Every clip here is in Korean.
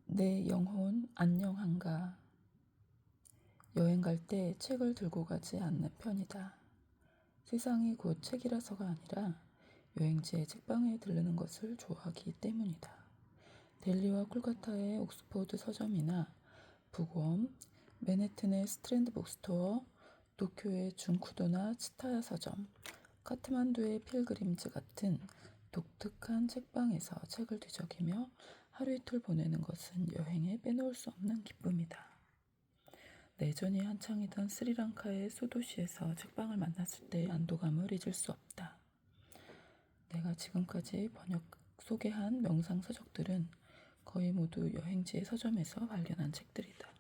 내 영혼 안녕한가. 여행 갈 때 책을 들고 가지 않는 편이다. 세상이 곧 책이라서가 아니라 여행지의 책방에 들르는 것을 좋아하기 때문이다. 델리와 콜카타의 옥스포드 서점이나 북웜, 맨해튼의 스트랜드 북스토어, 도쿄의 준쿠도나 츠타야 서점, 카트만두의 필그림즈 같은 독특한 책방에서 책을 뒤적이며 하루 이틀 보내는 것은 여행에 빼놓을 수 없는 기쁨이다. 내전이 한창이던 스리랑카의 소도시에서 책방을 만났을 때의 안도감을 잊을 수 없다. 내가 지금까지 소개한 명상 서적들은 거의 모두 여행지의 서점에서 발견한 책들이다.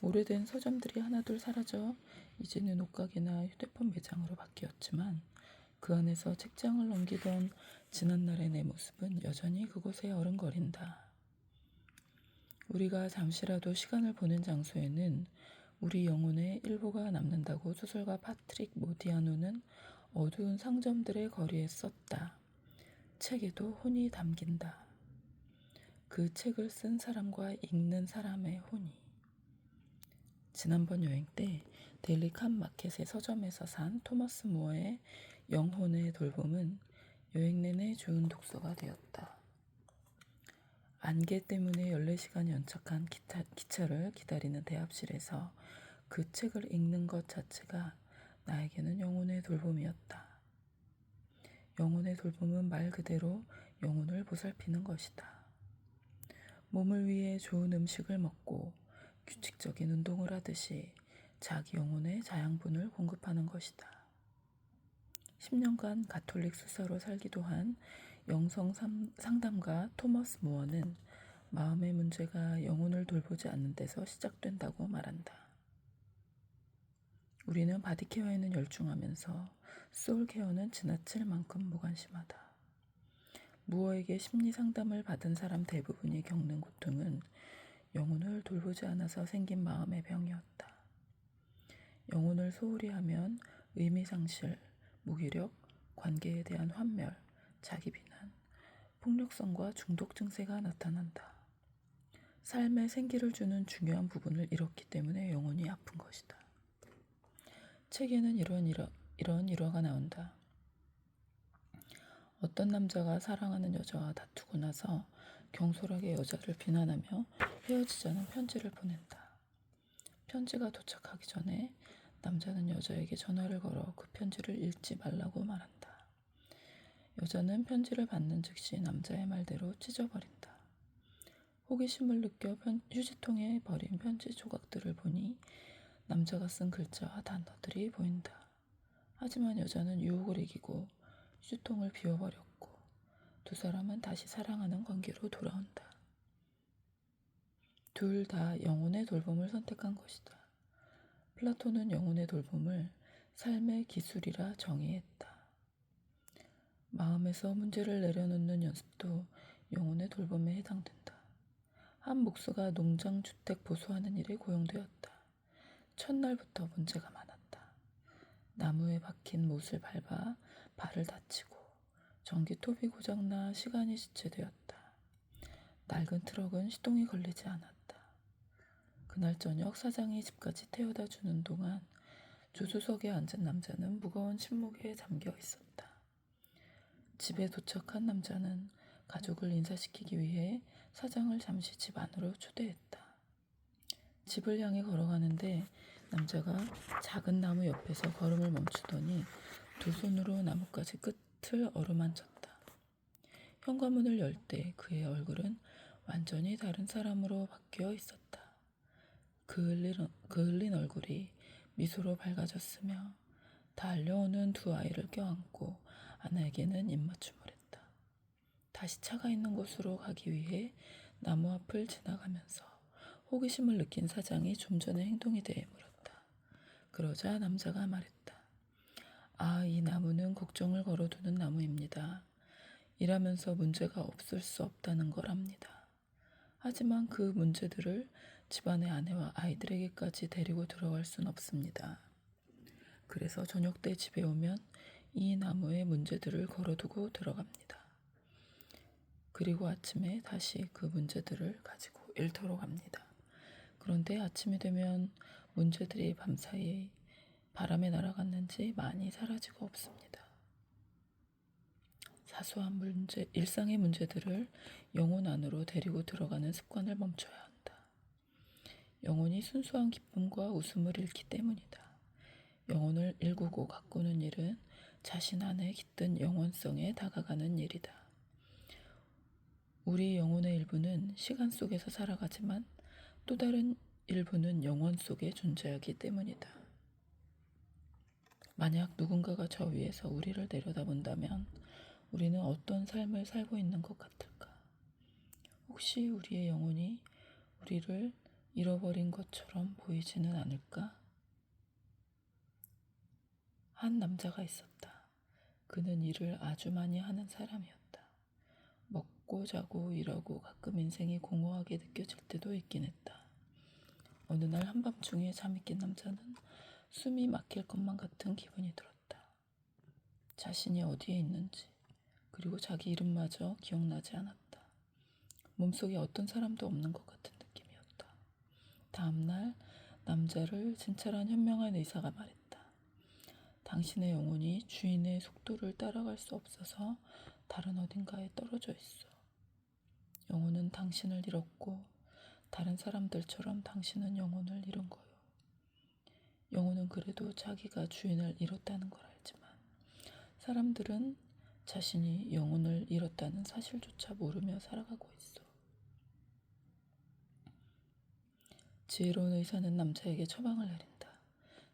오래된 서점들이 하나둘 사라져 이제는 옷가게나 휴대폰 매장으로 바뀌었지만 그 안에서 책장을 넘기던 지난날의 내 모습은 여전히 그곳에 어른거린다. 우리가 잠시라도 시간을 보낸 장소에는 우리 영혼의 일부가 남는다고 소설가 파트릭 모디아노는 어두운 상점들의 거리에 썼다. 책에도 혼이 담긴다. 그 책을 쓴 사람과 읽는 사람의 혼이. 지난번 여행 때 데일리 칸 마켓의 서점에서 산 토머스 무어의 영혼의 돌봄은 여행 내내 좋은 독서가 되었다. 안개 때문에 14시간 연착한 기차를 기다리는 대합실에서 그 책을 읽는 것 자체가 나에게는 영혼의 돌봄이었다. 영혼의 돌봄은 말 그대로 영혼을 보살피는 것이다. 몸을 위해 좋은 음식을 먹고 규칙적인 운동을 하듯이 자기 영혼의 자양분을 공급하는 것이다. 10년간 가톨릭 수사로 살기도 한 영성 상담가 토머스 무어는 마음의 문제가 영혼을 돌보지 않는 데서 시작된다고 말한다. 우리는 바디케어에는 열중하면서 소울케어는 지나칠 만큼 무관심하다. 무어에게 심리 상담을 받은 사람 대부분이 겪는 고통은 영혼을 돌보지 않아서 생긴 마음의 병이었다. 영혼을 소홀히 하면 의미상실, 무기력, 관계에 대한 환멸, 자기 비난, 폭력성과 중독 증세가 나타난다. 삶에 생기를 주는 중요한 부분을 잃었기 때문에 영혼이 아픈 것이다. 책에는 이런 일화가 나온다. 어떤 남자가 사랑하는 여자와 다투고 나서 경솔하게 여자를 비난하며 헤어지자는 편지를 보낸다. 편지가 도착하기 전에 남자는 여자에게 전화를 걸어 그 편지를 읽지 말라고 말한다. 여자는 편지를 받는 즉시 남자의 말대로 찢어버린다. 호기심을 느껴 휴지통에 버린 편지 조각들을 보니 남자가 쓴 글자와 단어들이 보인다. 하지만 여자는 유혹을 이기고 휴지통을 비워버렸고 두 사람은 다시 사랑하는 관계로 돌아온다. 둘 다 영혼의 돌봄을 선택한 것이다. 플라톤은 영혼의 돌봄을 삶의 기술이라 정의했다. 마음에서 문제를 내려놓는 연습도 영혼의 돌봄에 해당된다. 한 목수가 농장 주택 보수하는 일에 고용되었다. 첫날부터 문제가 많았다. 나무에 박힌 못을 밟아 발을 다치고 전기톱이 고장나 시간이 지체되었다. 낡은 트럭은 시동이 걸리지 않았다. 그날 저녁 사장이 집까지 태워다 주는 동안 조수석에 앉은 남자는 무거운 침묵에 잠겨 있었다. 집에 도착한 남자는 가족을 인사시키기 위해 사장을 잠시 집 안으로 초대했다. 집을 향해 걸어가는데 남자가 작은 나무 옆에서 걸음을 멈추더니 두 손으로 나뭇가지 끝을 어루만졌다. 현관문을 열 때 그의 얼굴은 완전히 다른 사람으로 바뀌어 있었다. 그 흘린 얼굴이 미소로 밝아졌으며 달려오는 두 아이를 껴안고 아내에게는 입맞춤을 했다. 다시 차가 있는 곳으로 가기 위해 나무 앞을 지나가면서 호기심을 느낀 사장이 좀 전의 행동에 대해 물었다. 그러자 남자가 말했다. 아, 이 나무는 걱정을 걸어두는 나무입니다. 일하면서 문제가 없을 수 없다는 걸 압니다. 하지만 그 문제들을 집안의 아내와 아이들에게까지 데리고 들어갈 순 없습니다. 그래서 저녁 때 집에 오면 이 나무의 문제들을 걸어두고 들어갑니다. 그리고 아침에 다시 그 문제들을 가지고 일터로 갑니다. 그런데 아침이 되면 문제들이 밤사이 바람에 날아갔는지 많이 사라지고 없습니다. 사소한 문제, 일상의 문제들을 영혼 안으로 데리고 들어가는 습관을 멈춰야 한다. 영혼이 순수한 기쁨과 웃음을 잃기 때문이다. 영혼을 일구고 가꾸는 일은 자신 안에 깃든 영혼성에 다가가는 일이다. 우리 영혼의 일부는 시간 속에서 살아가지만 또 다른 일부는 영혼 속에 존재하기 때문이다. 만약 누군가가 저 위에서 우리를 내려다본다면 우리는 어떤 삶을 살고 있는 것 같을까? 혹시 우리의 영혼이 우리를 잃어버린 것처럼 보이지는 않을까? 한 남자가 있었다. 그는 일을 아주 많이 하는 사람이었다. 먹고 자고 일하고 가끔 인생이 공허하게 느껴질 때도 있긴 했다. 어느 날 한밤중에 잠이 깬 남자는 숨이 막힐 것만 같은 기분이 들었다. 자신이 어디에 있는지 그리고 자기 이름마저 기억나지 않았다. 몸속에 어떤 사람도 없는 것 같은 느낌이었다. 다음날 남자를 진찰한 현명한 의사가 말했다. 당신의 영혼이 주인의 속도를 따라갈 수 없어서 다른 어딘가에 떨어져 있어. 영혼은 당신을 잃었고 다른 사람들처럼 당신은 영혼을 잃은 거요. 영혼은 그래도 자기가 주인을 잃었다는 걸 알지만 사람들은 자신이 영혼을 잃었다는 사실조차 모르며 살아가고 있어. 지혜로운 의사는 남자에게 처방을 내린다.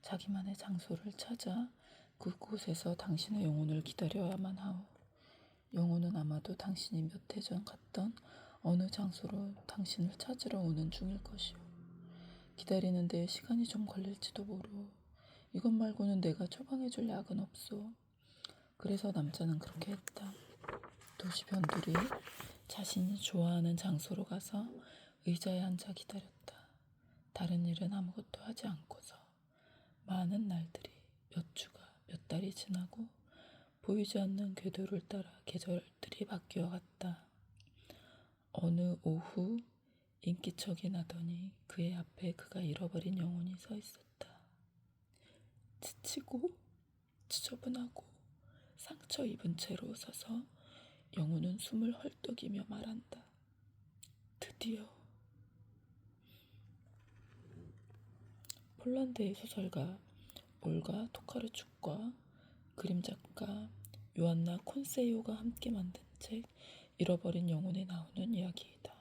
자기만의 장소를 찾아 그곳에서 당신의 영혼을 기다려야만 하오. 영혼은 아마도 당신이 몇 해 전 갔던 어느 장소로 당신을 찾으러 오는 중일 것이오. 기다리는 데 시간이 좀 걸릴지도 모르오. 이것 말고는 내가 처방해줄 약은 없소. 그래서 남자는 그렇게 했다. 도시 변두리 자신이 좋아하는 장소로 가서 의자에 앉아 기다렸다. 다른 일은 아무것도 하지 않고서 많은 날들이 몇 주가 몇 달이 지나고 보이지 않는 궤도를 따라 계절들이 바뀌어 갔다. 어느 오후 인기척이 나더니 그의 앞에 그가 잃어버린 영혼이 서 있었다. 지치고 지저분하고 상처 입은 채로 서서 영혼은 숨을 헐떡이며 말한다. 드디어. 폴란드의 소설가 올가 토카르축과 그림작가 요한나 콘세요가 함께 만든 책 잃어버린 영혼에 나오는 이야기이다.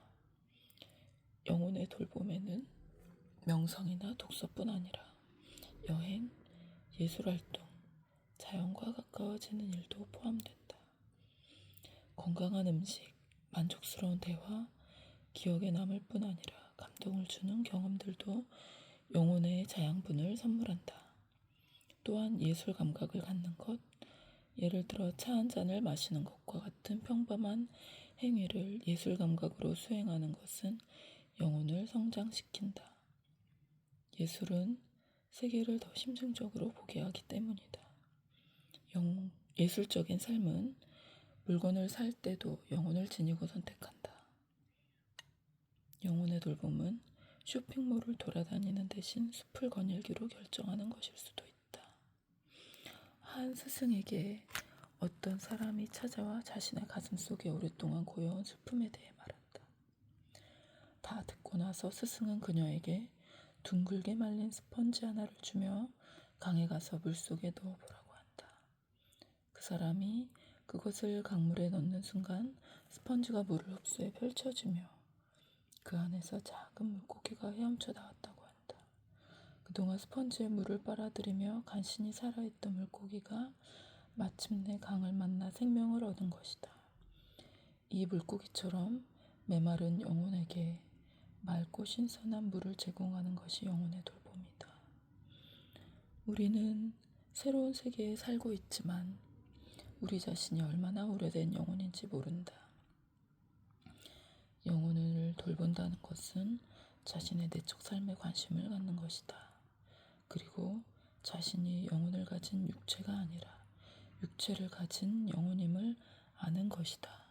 영혼의 돌봄에는 명상이나 독서뿐 아니라 여행, 예술활동, 자연과 가까워지는 일도 포함된다. 건강한 음식, 만족스러운 대화, 기억에 남을 뿐 아니라 감동을 주는 경험들도 영혼의 자양분을 선물한다. 또한 예술 감각을 갖는 것, 예를 들어 차 한 잔을 마시는 것과 같은 평범한 행위를 예술 감각으로 수행하는 것은 영혼을 성장시킨다. 예술은 세계를 더 심층적으로 보게 하기 때문이다. 예술적인 삶은 물건을 살 때도 영혼을 지니고 선택한다. 영혼의 돌봄은 쇼핑몰을 돌아다니는 대신 숲을 거닐기로 결정하는 것일 수도 있다. 한 스승에게 어떤 사람이 찾아와 자신의 가슴속에 오랫동안 고여온 슬픔에 대해 말한다. 다 듣고 나서 스승은 그녀에게 둥글게 말린 스펀지 하나를 주며 강에 가서 물속에 넣어보라고 한다. 그 사람이 그것을 강물에 넣는 순간 스펀지가 물을 흡수해 펼쳐지며 그 안에서 작은 물고기가 헤엄쳐 나왔다고 한다. 그동안 스펀지에 물을 빨아들이며 간신히 살아있던 물고기가 마침내 강을 만나 생명을 얻은 것이다. 이 물고기처럼 메마른 영혼에게 맑고 신선한 물을 제공하는 것이 영혼의 돌봄이다. 우리는 새로운 세계에 살고 있지만 우리 자신이 얼마나 오래된 영혼인지 모른다. 영혼을 돌본다는 것은 자신의 내적 삶에 관심을 갖는 것이다. 그리고 자신이 영혼을 가진 육체가 아니라 육체를 가진 영혼임을 아는 것이다.